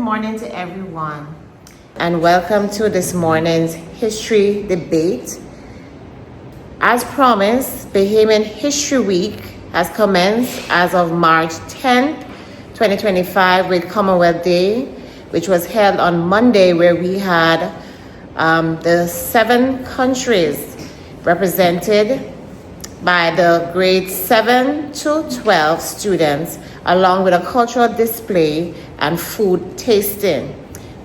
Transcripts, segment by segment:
morning to everyone, and welcome to this morning's history debate. As promised, Bahamian History Week has commenced as of March 10th, 2025 with Commonwealth Day, which was held on Monday, where we had the 7 countries represented by the grades 7 to 12 students, along with a cultural display and food tasting.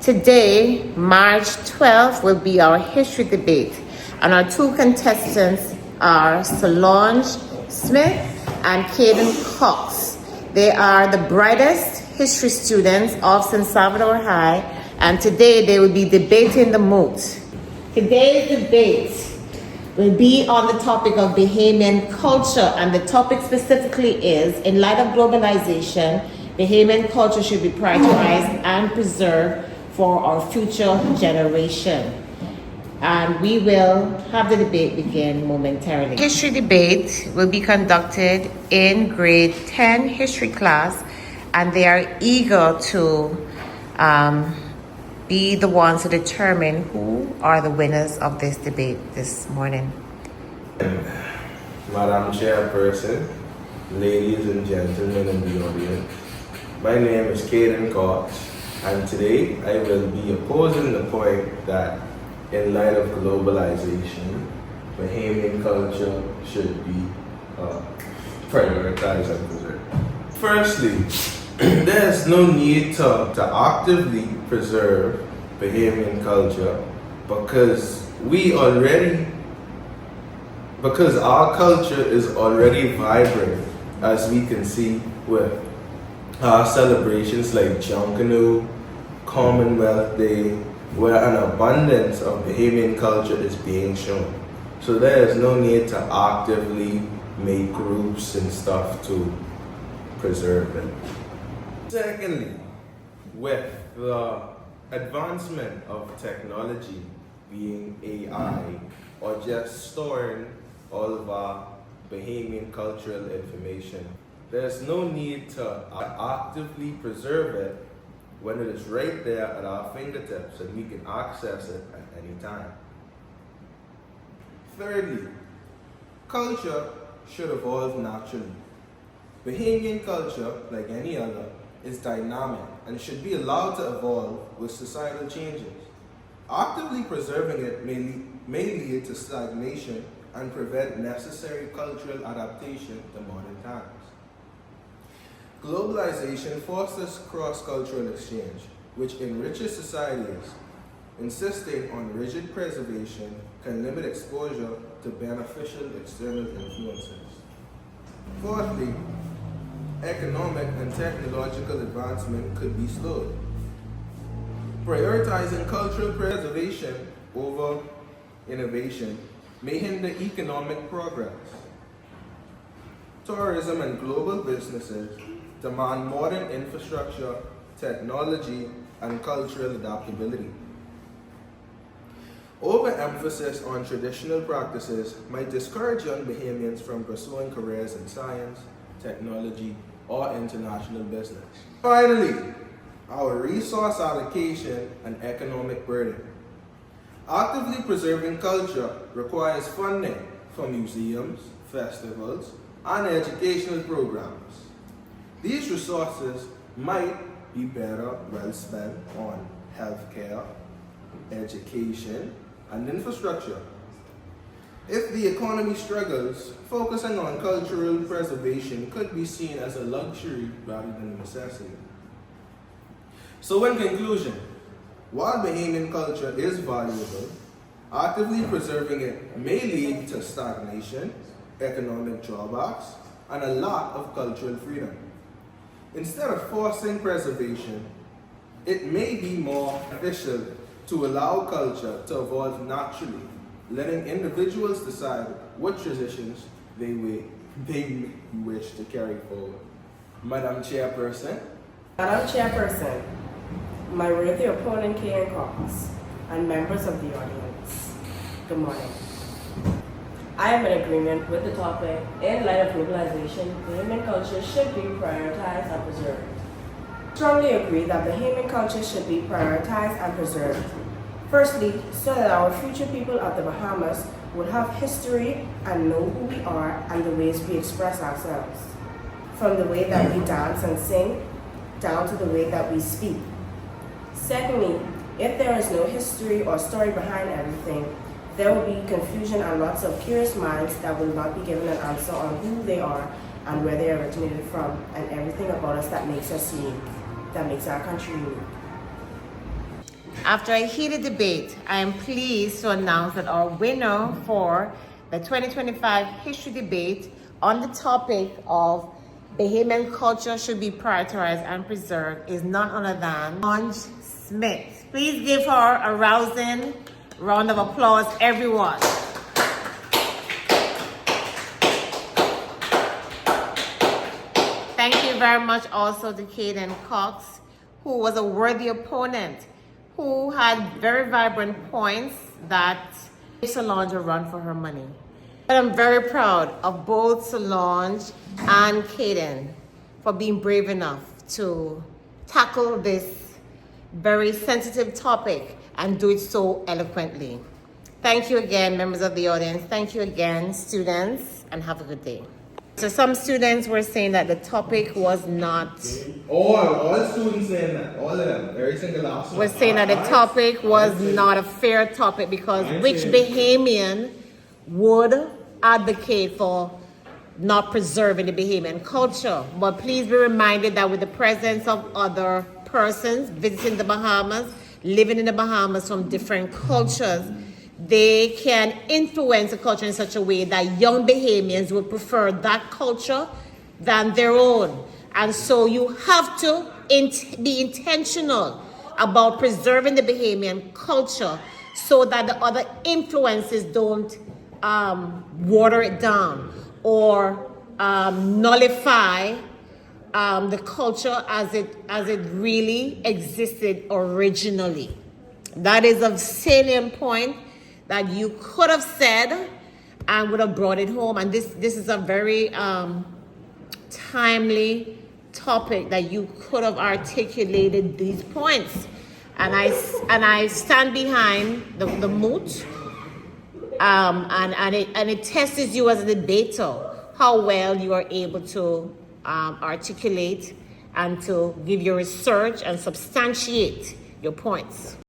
Today, March 12th, will be our history debate, and our 2 contestants are Solange Smith and Caden Cox. They are the brightest history students of St. Salvador High, and today they will be debating the moot. Today's debate will be on the topic of Bahamian culture, and the topic specifically is, in light of globalization, Bahamian culture should be prioritized and preserved for our future generation. And we will have the debate begin momentarily. History debate will be conducted in grade 10 history class, and they are eager to be the ones to determine who are the winners of this debate this morning. Madam Chairperson, ladies and gentlemen in the audience, my name is Caden Cox, and today I will be opposing the point that in light of globalization, Bahamian culture should be prioritized and preserved. Firstly, there is no need to actively preserve Bahamian culture because our culture is already vibrant, as we can see with our celebrations like Junkanoo, Commonwealth Day, where an abundance of Bahamian culture is being shown. So there is no need to actively make groups and stuff to preserve them. Secondly, with the advancement of technology being AI, or just storing all of our Bahamian cultural information, there's no need to actively preserve it when it is right there at our fingertips and we can access it at any time. Thirdly, culture should evolve naturally. Bahamian culture, like any other, is dynamic and should be allowed to evolve with societal changes. Actively preserving it may lead to stagnation and prevent necessary cultural adaptation to modern times. Globalization fosters cross-cultural exchange, which enriches societies. Insisting on rigid preservation can limit exposure to beneficial external influences. Fourthly, economic and technological advancement could be slowed. Prioritizing cultural preservation over innovation may hinder economic progress. Tourism and global businesses demand modern infrastructure, technology, and cultural adaptability. Overemphasis on traditional practices might discourage young Bahamians from pursuing careers in science, technology, or international business. Finally, our resource allocation and economic burden. Actively preserving culture requires funding for museums, festivals, and educational programs. These resources might be better well spent on healthcare, education, and infrastructure. If the economy struggles, focusing on cultural preservation could be seen as a luxury rather than a necessity. So in conclusion, while Bahamian culture is valuable, actively preserving it may lead to stagnation, economic drawbacks, and a lack of cultural freedom. Instead of forcing preservation, it may be more beneficial to allow culture to evolve naturally, letting individuals decide what traditions they wish to carry forward. Madam Chairperson. Madam Chairperson, my worthy opponent Caden Cox, and members of the audience, good morning. I am in agreement with the topic. In light of globalization, Bahamian culture should be prioritized and preserved. Strongly agree that Bahamian culture should be prioritized and preserved. Firstly, so that our future people of the Bahamas would have history and know who we are and the ways we express ourselves. From the way that we dance and sing, down to the way that we speak. Secondly, if there is no history or story behind everything, there will be confusion and lots of curious minds that will not be given an answer on who they are and where they originated from and everything about us that makes us unique, that makes our country unique. After a heated debate, I am pleased to announce that our winner for the 2025 history debate on the topic of Bahamian culture should be prioritized and preserved is none other than Ange Smith. Please give her a rousing round of applause, everyone. Thank you very much also to Caden Cox, who was a worthy opponent, who had very vibrant points that gave Solange a run for her money. But I'm very proud of both Solange and Caden for being brave enough to tackle this very sensitive topic and do it so eloquently. Thank you again, members of the audience. Thank you again, students, and have a good day. So some students were saying that the topic was not... All students saying that, all of them, every single last one. Was saying that the topic was not a fair topic because which Bahamian would advocate for not preserving the Bahamian culture? But please be reminded that with the presence of other persons visiting the Bahamas, living in the Bahamas from different cultures, they can influence the culture in such a way that young Bahamians would prefer that culture than their own. And so you have to be intentional about preserving the Bahamian culture so that the other influences don't water it down or nullify the culture as it really existed originally. That is a salient point that you could have said and would have brought it home. And this is a very timely topic that you could have articulated these points. And I stand behind the moot. And it tests you as a debater how well you are able to articulate and to give your research and substantiate your points.